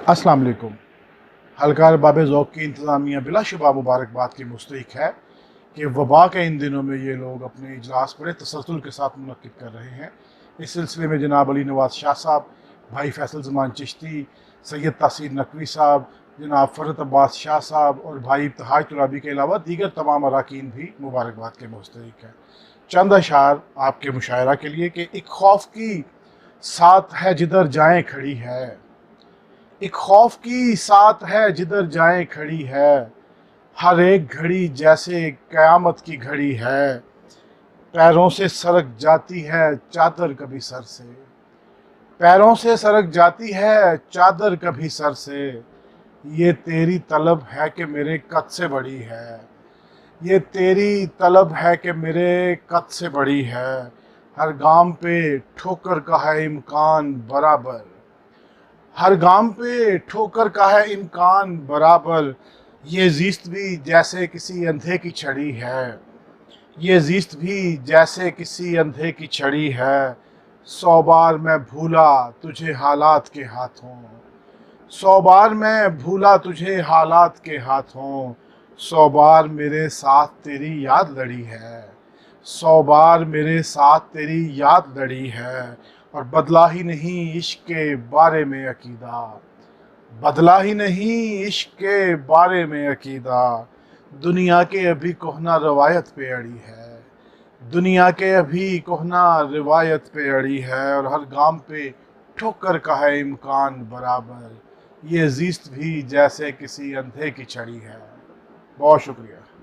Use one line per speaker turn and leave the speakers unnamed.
अस्सलाम वालेकुम। हलका बाब ज़ौक़ की इंतज़ामिया बिलाशुबा मुबारकबाद की मुस्तहिक़ है कि वबा के इन दिनों में ये लोग अपने इजलास बड़े तसल्सल के साथ मुनक़्क़िद कर रहे हैं। इस सिलसिले में जनाब अली नवाज़ शाह साहब, भाई फैसल ज़मान चिश्ती, सैयद तासीर नकवी साहब, जनाब फ़रत अब्बास शाह साहब और भाई इब्तिहाज तुराबी के अलावा दीगर तमाम अरकान भी मुबारकबाद के मुस्तहिक़ हैं। चंद अशार आपके मुशायरा के लिए कि एक खौफ की साथ है जिधर जाएँ खड़ी है, एक खौफ की साथ है जिधर जाएं खड़ी है, हर एक घड़ी जैसे क़यामत की घड़ी है, पैरों से सरक जाती है चादर कभी सर से, पैरों से सरक जाती है चादर कभी सर से, ये तेरी तलब है कि मेरे कद से बड़ी है, ये तेरी तलब है कि मेरे कद से बड़ी है, हर गाम पे ठोकर का है इम्कान बराबर, हर गाम पे ठोकर का है इम्कान बराबर, ये ज़िस्त भी जैसे किसी अंधे की छड़ी है, ये ज़िस्त भी जैसे किसी अंधे की छड़ी है, 100 बार मैं भूला तुझे हालात के हाथों, 100 बार मैं भूला तुझे हालात के हाथों, 100 बार मेरे साथ तेरी याद लड़ी है, 100 बार मेरे साथ तेरी याद लड़ी है, और बदला ही नहीं इश्क के बारे में अकीदा, बदला ही नहीं इश्क के बारे में अकीदा, दुनिया के अभी कोहना रवायत पे अड़ी है, दुनिया के अभी कोहना रिवायत पे अड़ी है, और हर गाम पे ठोकर का है इम्कान बराबर, ये ज़िस्त भी जैसे किसी अंधे की छड़ी है। बहुत शुक्रिया।